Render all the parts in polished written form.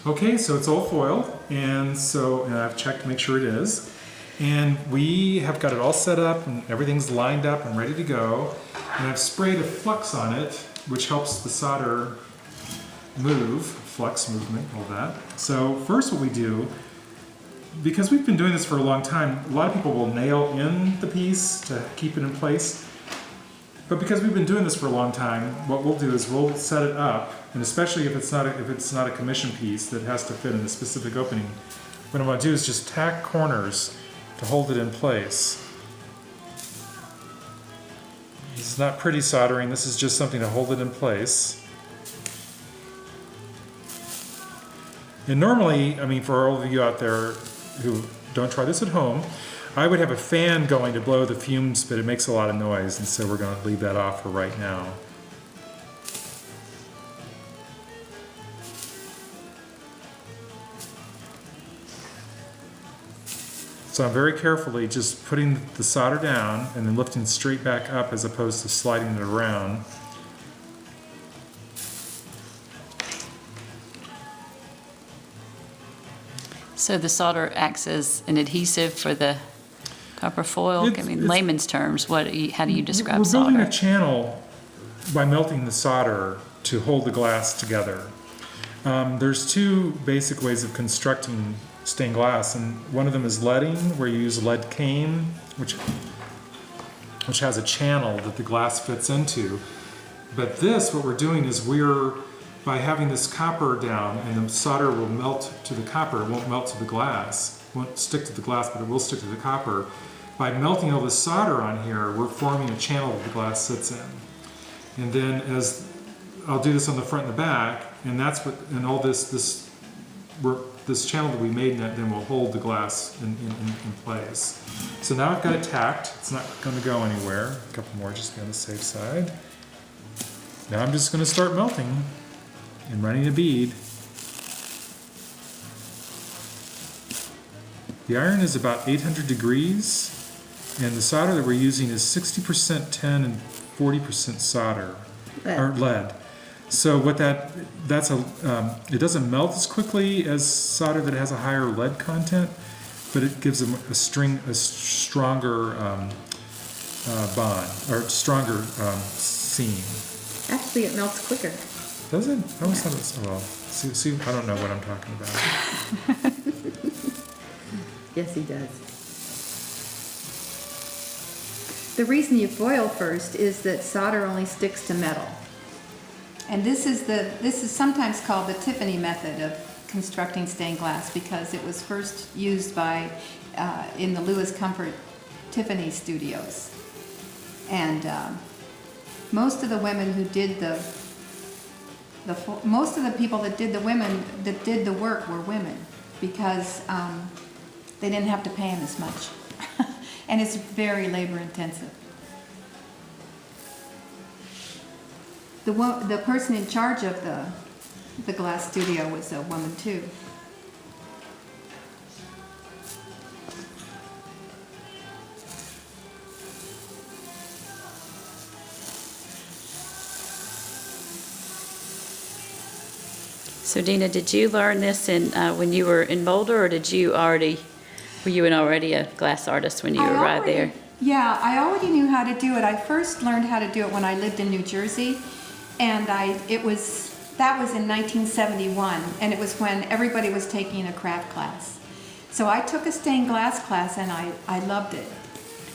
Okay, so it's all foiled, and I've checked to make sure it is. And we have got it all set up, and everything's lined up and ready to go. And I've sprayed a flux on it, which helps the solder move, flux movement, all that. So first what we do, because we've been doing this for a long time, a lot of people will nail in the piece to keep it in place. But because we've been doing this for a long time, what we'll do is we'll set it up, and especially if it's not a commission piece that has to fit in a specific opening, what I'm going to do is just tack corners to hold it in place. This is not pretty soldering, this is just something to hold it in place. And normally, I mean, for all of you out there who don't try this at home, I would have a fan going to blow the fumes, but it makes a lot of noise, and so we're going to leave that off for right now. So I'm very carefully just putting the solder down and then lifting straight back up as opposed to sliding it around. So the solder acts as an adhesive for the copper foil? I mean, layman's terms, how do you describe solder? We're building a channel by melting the solder to hold the glass together. There's two basic ways of constructing stained glass, and one of them is leading, where you use lead cane, which has a channel that the glass fits into. But this, what we're doing is by having this copper down, and the solder will melt to the copper, it won't melt to the glass. It won't stick to the glass, but it will stick to the copper. By melting all this solder on here, we're forming a channel that the glass sits in. And then I'll do this on the front and the back, and all this channel that we made then will hold the glass in place. So now I've got it tacked. It's not going to go anywhere. A couple more just to be on the safe side. Now I'm just going to start melting and running a bead. The iron is about 800 degrees, and the solder that we're using is 60% tin and 40% solder, or lead. So what it doesn't melt as quickly as solder that has a higher lead content, but it gives them a stronger bond, or stronger seam. Actually, it melts quicker. Does it? I always thought it was, well, see, I don't know what I'm talking about. Yes, he does. The reason you foil first is that solder only sticks to metal. And this is sometimes called the Tiffany method of constructing stained glass, because it was first used in the Lewis Comfort Tiffany studios. And most of the women who did most of the people that did the work were women, because they didn't have to pay them as much. And it's very labor intensive. The person in charge of the glass studio was a woman too. So Deana, did you learn this when you were in Boulder, or were you already a glass artist when you arrived there? Yeah, I already knew how to do it. I first learned how to do it when I lived in New Jersey, and that was in 1971, and it was when everybody was taking a craft class. So I took a stained glass class, and I loved it.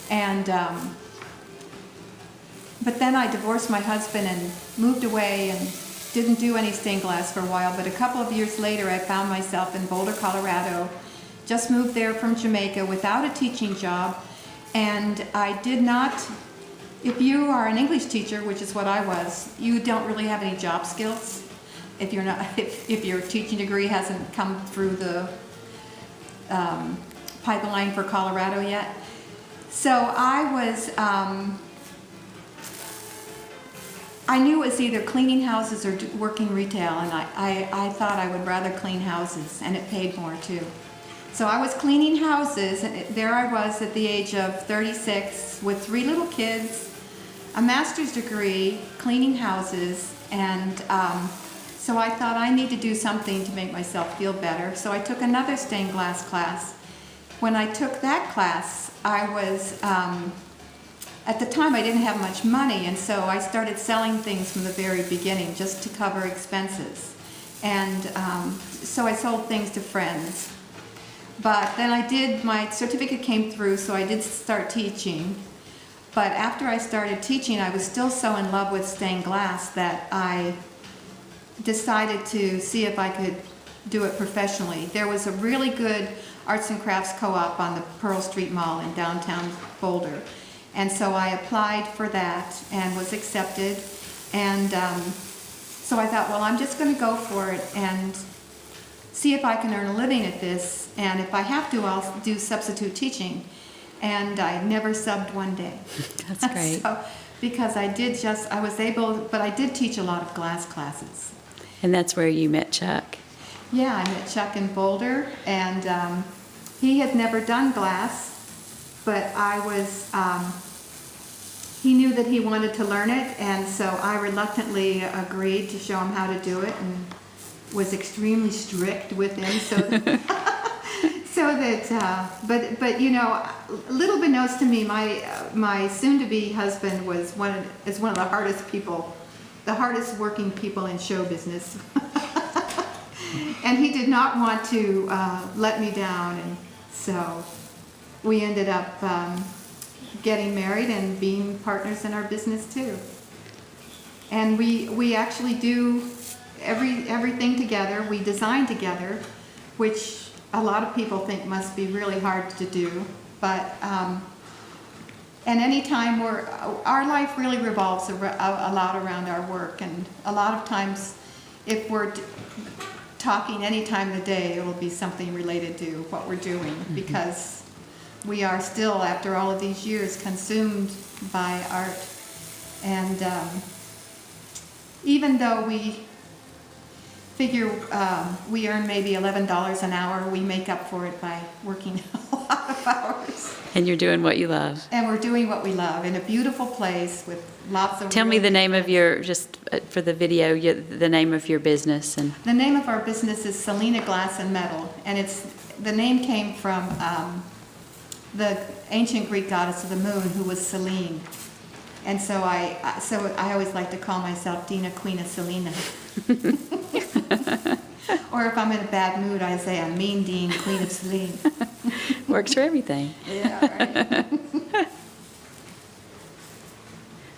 And but then I divorced my husband and moved away and didn't do any stained glass for a while. But a couple of years later, I found myself in Boulder, Colorado. Just moved there from Jamaica without a teaching job, and I did not. If you are an English teacher, which is what I was, you don't really have any job skills. If your teaching degree hasn't come through the pipeline for Colorado yet. So I knew it was either cleaning houses or working retail, and I thought I would rather clean houses, and it paid more too. So I was cleaning houses, and there I was at the age of 36 with 3 little kids, a master's degree, cleaning houses, and So I thought I need to do something to make myself feel better. So I took another stained glass class. When I took that class, I was, at the time I didn't have much money, and so I started selling things from the very beginning just to cover expenses. And so I sold things to friends. But then my certificate came through, so I did start teaching. But after I started teaching, I was still so in love with stained glass that I decided to see if I could do it professionally. There was a really good arts and crafts co-op on the Pearl Street Mall in downtown Boulder. And so I applied for that and was accepted. And so I thought, well, I'm just going to go for it and see if I can earn a living at this. And if I have to, I'll do substitute teaching. And I never subbed one day. That's great. So, because I was able, but I did teach a lot of glass classes. And that's where you met Chuck. Yeah, I met Chuck in Boulder, and he had never done glass, but he knew that he wanted to learn it, and so I reluctantly agreed to show him how to do it, and was extremely strict with him, but you know, little beknownst to me, my soon-to-be husband is one of the hardest working people in show business. And he did not want to let me down, and so we ended up getting married and being partners in our business too. And we actually do everything together. We design together, which a lot of people think must be really hard to do. But and anytime our life really revolves a lot around our work, and a lot of times if we're talking any time of the day, it will be something related to what we're doing, because we are still, after all of these years, consumed by art. And even though we figure we earn maybe $11 an hour, we make up for it by working a lot of hours. And you're doing what you love. And we're doing what we love in a beautiful place with lots of... Tell me the name of your, just for the video, the name of your business. And the name of our business is Selena Glass and Metal, and the name came from the ancient Greek goddess of the moon, who was Selene. And so I always like to call myself Deana, Queen of Selena. Or if I'm in a bad mood, I say I'm Mean Dean, Queen of Selene. works for everything. Yeah, right.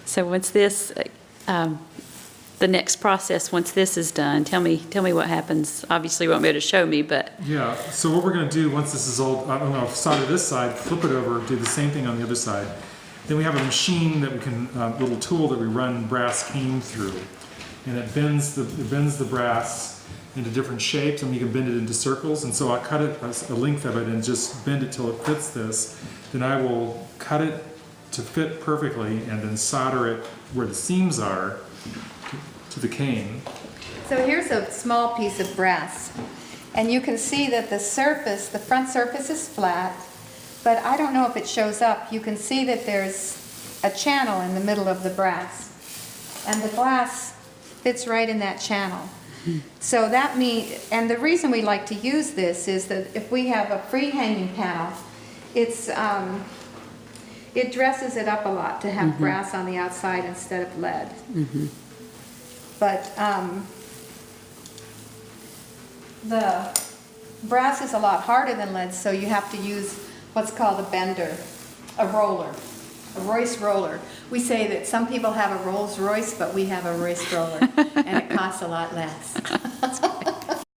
So once this, the next process, once this is done, tell me what happens. Obviously you won't be able to show me, but. Yeah, so what we're going to do once this is all, I'm going to solder this side, flip it over, do the same thing on the other side. Then we have a machine that we can, little tool that we run brass cane through. And it bends the brass into different shapes, and you can bend it into circles. And so I cut it, a length of it, and just bend it till it fits this. Then I will cut it to fit perfectly, and then solder it where the seams are to the cane. So here's a small piece of brass, and you can see that the front surface is flat, but I don't know if it shows up. You can see that there's a channel in the middle of the brass, and the glass fits right in that channel. So that means, and the reason we like to use this is that if we have a free hanging panel, it dresses it up a lot to have brass on the outside instead of lead. But the brass is a lot harder than lead, so you have to use what's called a bender, a roller, a Royce roller. We say that some people have a Rolls Royce, but we have a Royce roller, and it costs a lot less.